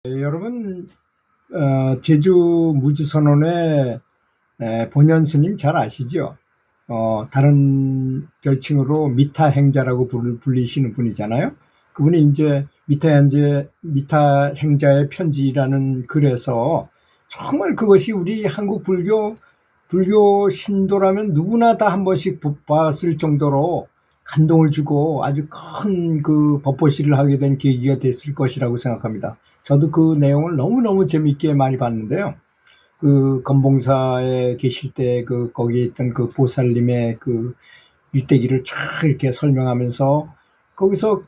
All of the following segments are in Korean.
여러분, 제주 무주선원의 본연 스님 잘 아시죠? 다른 별칭으로 미타행자라고 불리시는 분이잖아요. 그분이 이제 미타 행자의 편지라는 글에서 정말 그것이 우리 한국 불교 신도라면 누구나 다 한 번씩 봤을 정도로 감동을 주고 아주 큰 그 법보시를 하게 된 계기가 됐을 것이라고 생각합니다. 저도 그 내용을 너무너무 재미있게 많이 봤는데요. 그 건봉사에 계실 때 거기에 있던 그 보살님의 그 일대기를 쫙 이렇게 설명하면서 거기서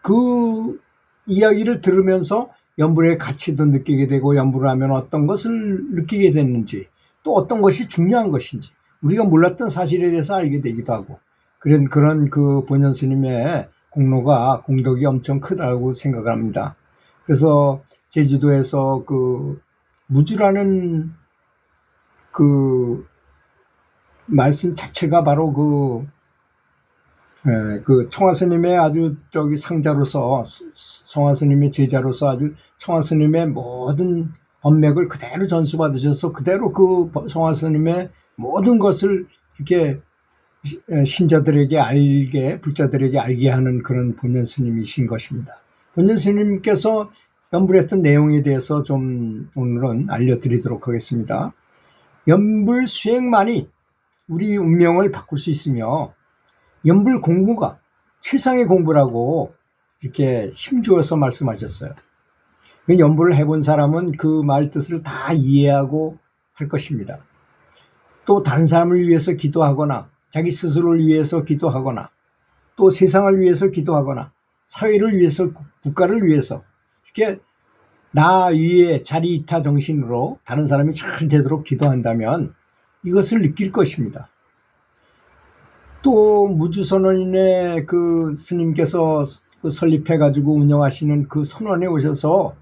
그 이야기를 들으면서 연불의 가치도 느끼게 되고 연불을 하면 어떤 것을 느끼게 됐는지 또 어떤 것이 중요한 것인지 우리가 몰랐던 사실에 대해서 알게 되기도 하고 그런 그 본연 스님의 공덕이 엄청 크다고 생각을 합니다. 그래서 제주도에서 그 무주라는 그 말씀 자체가 바로 그 청화 스님의 아주 상자로서 청화 스님의 제자로서 아주 청화 스님의 모든 법맥을 그대로 전수받으셔서 그대로 그 청화 스님의 모든 것을 이렇게 신자들에게 불자들에게 알게 하는 그런 본연 스님이신 것입니다. 본연 스님께서 연불했던 내용에 대해서 좀 오늘은 알려드리도록 하겠습니다. 연불 수행만이 우리 운명을 바꿀 수 있으며 연불 공부가 최상의 공부라고 이렇게 힘주어서 말씀하셨어요. 연불을 해본 사람은 그 말 뜻을 다 이해하고 할 것입니다. 또 다른 사람을 위해서 기도하거나 자기 스스로를 위해서 기도하거나 또 세상을 위해서 기도하거나 사회를 위해서 국가를 위해서 이렇게 나 위에 자리이타 정신으로 다른 사람이 잘 되도록 기도한다면 이것을 느낄 것입니다. 또 무주선원인의 그 스님께서 설립해 가지고 운영하시는 그 선원에 오셔서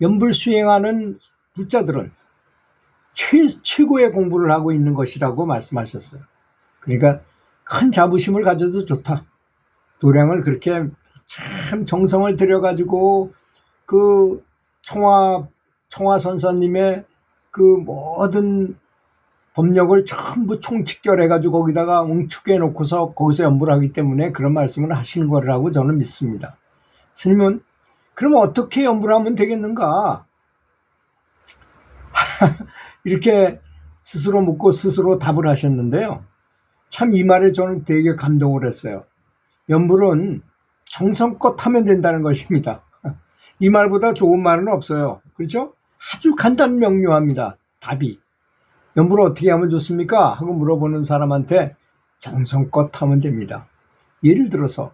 연불 수행하는 불자들은 최고의 공부를 하고 있는 것이라고 말씀하셨어요. 그러니까 큰 자부심을 가져도 좋다. 도량을 그렇게 참 정성을 들여가지고 그 청화 선사님의 그 모든 법력을 전부 총집결해가지고 거기다가 응축해 놓고서 거기서 연불을 하기 때문에 그런 말씀을 하시는 거라고 저는 믿습니다. 스님은 그러면 어떻게 연불을 하면 되겠는가? 이렇게 스스로 묻고 스스로 답을 하셨는데요. 참 이 말에 저는 되게 감동을 했어요. 연불은 정성껏 하면 된다는 것입니다. 이 말보다 좋은 말은 없어요. 그렇죠? 아주 간단 명료합니다. 답이. 연불을 어떻게 하면 좋습니까? 하고 물어보는 사람한테 정성껏 하면 됩니다. 예를 들어서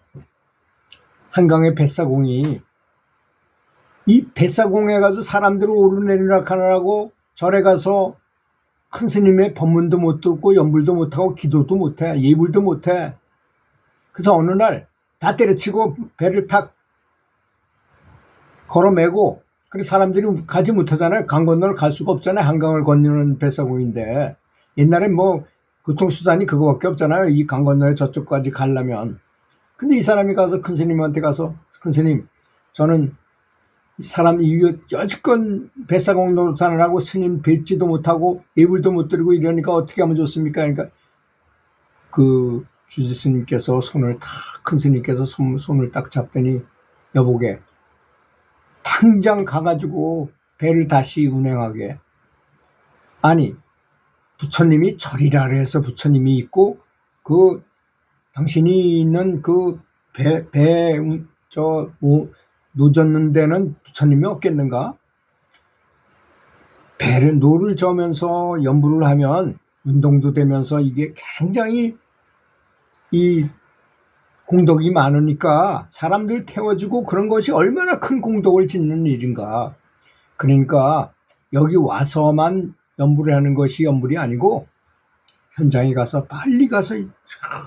한강의 뱃사공이 이 뱃사공에 가서 사람들을 오르내리락 하느라고 절에 가서 큰 스님의 법문도 못 듣고 연불도 못하고 기도도 못해 예불도 못해. 그래서 어느 날 다 때려치고 배를 탁 걸어매고 그래서 사람들이 가지 못하잖아요. 강 건너를 갈 수가 없잖아요. 한강을 건너는 뱃사공인데 옛날엔 뭐 교통수단이 그거밖에 없잖아요. 이 강 건너에 저쪽까지 가려면. 근데 이 사람이 가서 큰 스님한테 가서 큰 스님 저는 사람이 여지껏 뱃사공 노릇하느라고 스님 뵙지도 못하고 예불도 못 드리고 이러니까 어떻게 하면 좋습니까? 그러니까 그 주지 스님께서 큰 스님께서 손을 딱 잡더니 여보게 당장 가가지고 배를 다시 운행하게. 아니 부처님이 절이라 해서 부처님이 있고 그 당신이 있는 그 노젓는 데는 부처님이 없겠는가? 노를 저으면서 연불을 하면 운동도 되면서 이게 굉장히 이 공덕이 많으니까 사람들 태워주고 그런 것이 얼마나 큰 공덕을 짓는 일인가. 그러니까 여기 와서만 연불을 하는 것이 연불이 아니고 현장에 가서 빨리 가서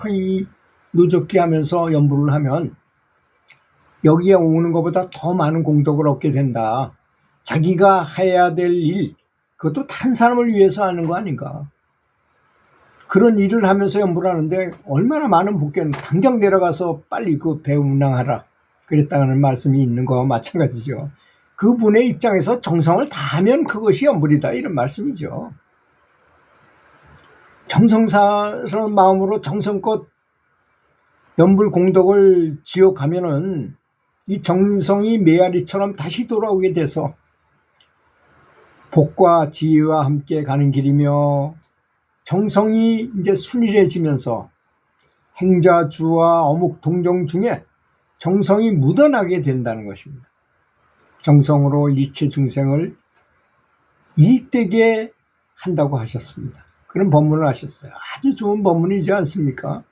이 노젓기 하면서 연불을 하면 여기에 오는 것보다 더 많은 공덕을 얻게 된다. 자기가 해야 될 일, 그것도 다른 사람을 위해서 하는 거 아닌가. 그런 일을 하면서 연불을 하는데 얼마나 많은 복견, 당장 내려가서 빨리 그 배 운항하라. 그랬다는 말씀이 있는 거와 마찬가지죠. 그분의 입장에서 정성을 다하면 그것이 연불이다 이런 말씀이죠. 정성스러운 마음으로 정성껏 연불 공덕을 지어가면은 이 정성이 메아리처럼 다시 돌아오게 돼서 복과 지혜와 함께 가는 길이며 정성이 이제 순일해지면서 행자주와 어묵 동정 중에 정성이 묻어나게 된다는 것입니다. 정성으로 일체 중생을 이익되게 한다고 하셨습니다. 그런 법문을 하셨어요. 아주 좋은 법문이지 않습니까?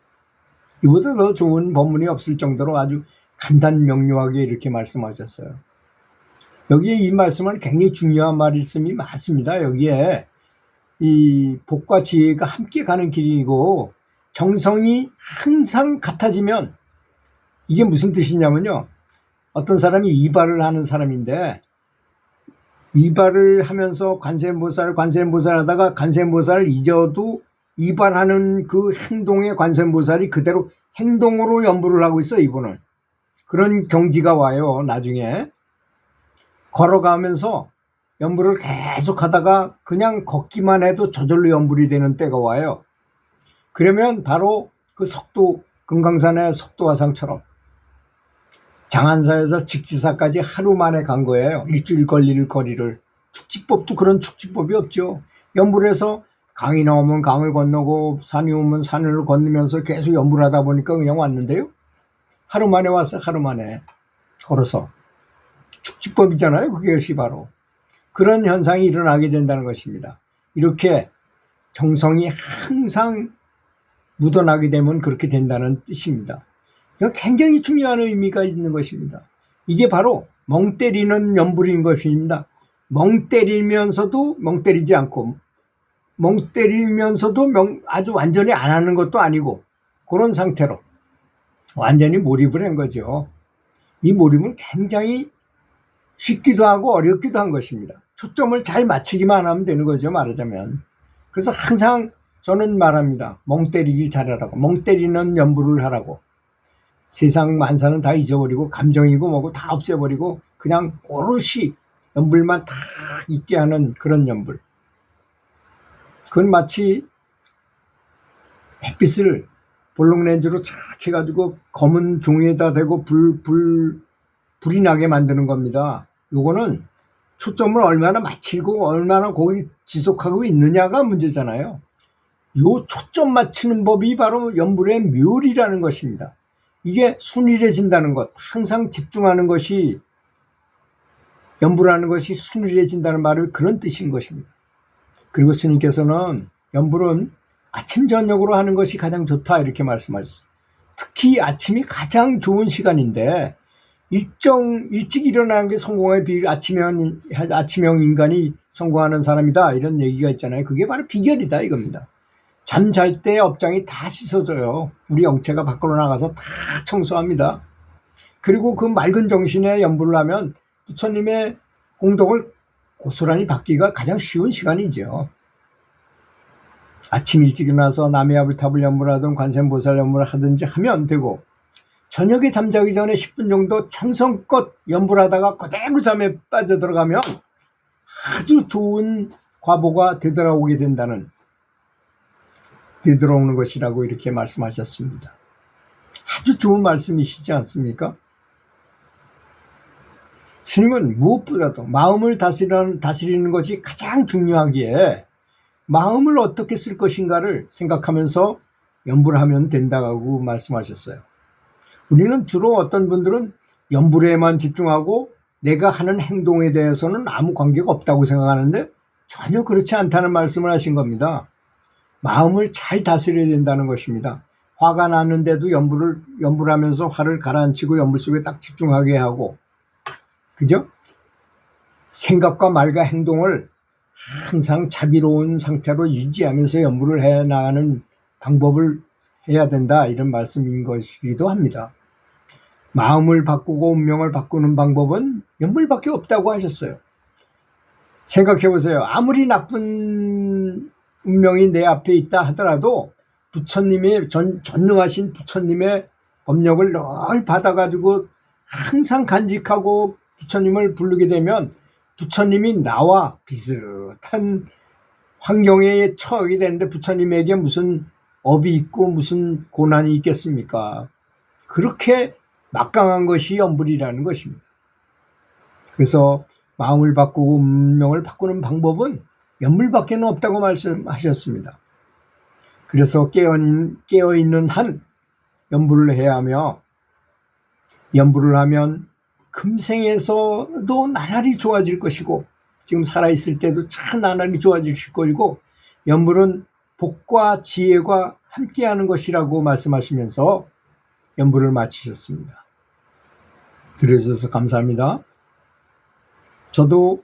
이보다 더 좋은 법문이 없을 정도로 아주 간단 명료하게 이렇게 말씀하셨어요. 여기에 이 말씀은 굉장히 중요한 말씀이 많습니다. 여기에 이 복과 지혜가 함께 가는 길이고 정성이 항상 같아지면 이게 무슨 뜻이냐면요. 어떤 사람이 이발을 하는 사람인데 이발을 하면서 관세음보살 하다가 관세음보살을 잊어도 이발하는 그 행동의 관세음보살이 그대로 행동으로 연불을 하고 있어 이분은. 그런 경지가 와요. 나중에 걸어가면서 연불을 계속 하다가 그냥 걷기만 해도 저절로 연불이 되는 때가 와요. 그러면 바로 그 석도 금강산의 석도화상처럼 장안사에서 직지사까지 하루 만에 간 거예요. 일주일 걸릴 거리를. 축지법도 그런 축지법이 없죠. 연불에서 강이 나오면 강을 건너고 산이 오면 산을 건너면서 계속 연불하다 보니까 그냥 왔는데요. 하루 만에 왔어요. 하루 만에 걸어서. 축지법이잖아요. 그것이 바로. 그런 현상이 일어나게 된다는 것입니다. 이렇게 정성이 항상 묻어나게 되면 그렇게 된다는 뜻입니다. 이거 굉장히 중요한 의미가 있는 것입니다. 이게 바로 멍 때리는 연불인 것입니다. 멍 때리면서도 멍 때리지 않고 멍 때리면서도 아주 완전히 안 하는 것도 아니고 그런 상태로 완전히 몰입을 한 거죠. 이 몰입은 굉장히 쉽기도 하고 어렵기도 한 것입니다. 초점을 잘 맞추기만 하면 되는 거죠. 말하자면. 그래서 항상 저는 말합니다. 멍 때리기 잘하라고. 멍 때리는 연불을 하라고. 세상 만사는 다 잊어버리고 감정이고 뭐고 다 없애버리고 그냥 오롯이 연불만 다 있게 하는 그런 연불. 그건 마치 햇빛을 볼록렌즈로 착 해가지고 검은 종이에다 대고 불이 나게 만드는 겁니다. 요거는 초점을 얼마나 맞추고 얼마나 거기 지속하고 있느냐가 문제잖아요. 요 초점 맞추는 법이 바로 연불의 묘리라는 것입니다. 이게 순일해진다는 것, 항상 집중하는 것이 연불하는 것이 순일해진다는 말을 그런 뜻인 것입니다. 그리고 스님께서는 연불은 아침 저녁으로 하는 것이 가장 좋다 이렇게 말씀하셨어요. 특히 아침이 가장 좋은 시간인데 일찍 일어나는 게 성공의 비율, 아침형 인간이 성공하는 사람이다 이런 얘기가 있잖아요. 그게 바로 비결이다 이겁니다. 잠잘 때 업장이 다 씻어져요. 우리 영체가 밖으로 나가서 다 청소합니다. 그리고 그 맑은 정신에 연불을 하면 부처님의 공덕을 고스란히 받기가 가장 쉬운 시간이죠. 아침 일찍 일어나서 남의 아불탑을 연불하든 관세음보살 연불을 하든지 하면 되고 저녁에 잠자기 전에 10분 정도 정성껏 연불하다가 그대로 잠에 빠져들어가면 아주 좋은 과보가 되돌아오게 된다는 되돌아오는 것이라고 이렇게 말씀하셨습니다. 아주 좋은 말씀이시지 않습니까? 스님은 무엇보다도 마음을 다스리는 것이 가장 중요하기에 마음을 어떻게 쓸 것인가를 생각하면서 연불을 하면 된다고 말씀하셨어요. 우리는 주로 어떤 분들은 연불에만 집중하고 내가 하는 행동에 대해서는 아무 관계가 없다고 생각하는데 전혀 그렇지 않다는 말씀을 하신 겁니다. 마음을 잘 다스려야 된다는 것입니다. 화가 났는데도 연불하면서 화를 가라앉히고 연불 속에 딱 집중하게 하고, 그죠? 생각과 말과 행동을 항상 자비로운 상태로 유지하면서 연불을 해 나가는 방법을 해야 된다 이런 말씀인 것이기도 합니다. 마음을 바꾸고 운명을 바꾸는 방법은 연불밖에 없다고 하셨어요. 생각해 보세요. 아무리 나쁜 운명이 내 앞에 있다 하더라도 부처님의 전능하신 부처님의 법력을 늘 받아가지고 항상 간직하고 부처님을 부르게 되면 부처님이 나와 비슷한 환경에 처하게 되는데 부처님에게 무슨 업이 있고 무슨 고난이 있겠습니까? 그렇게 막강한 것이 염불이라는 것입니다. 그래서 마음을 바꾸고 운명을 바꾸는 방법은 염불밖에 없다고 말씀하셨습니다. 그래서 깨어있는 한 염불을 해야 하며, 염불을 하면 금생에서도 나날이 좋아질 것이고 지금 살아있을 때도 참 나날이 좋아질 것이고, 염불은 복과 지혜가 함께하는 것이라고 말씀하시면서 염불을 마치셨습니다. 들어주셔서 감사합니다. 저도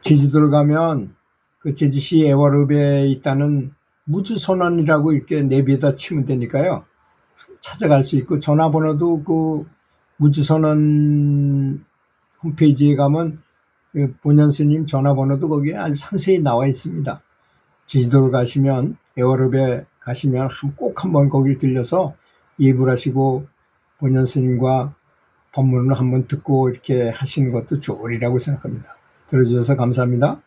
제주도를 가면 그 제주시 애월읍에 있다는 무주선언이라고 이렇게 내비에다 치면 되니까요, 찾아갈 수 있고, 전화번호도 그 무주선언 홈페이지에 가면 그 본연 스님 전화번호도 거기에 아주 상세히 나와 있습니다. 제주도를 가시면, 애월읍에 가시면 꼭 한번 거길 들려서 예불 하시고 본연 스님과 법문을 한번 듣고 이렇게 하시는 것도 좋으리라고 생각합니다. 들어주셔서 감사합니다.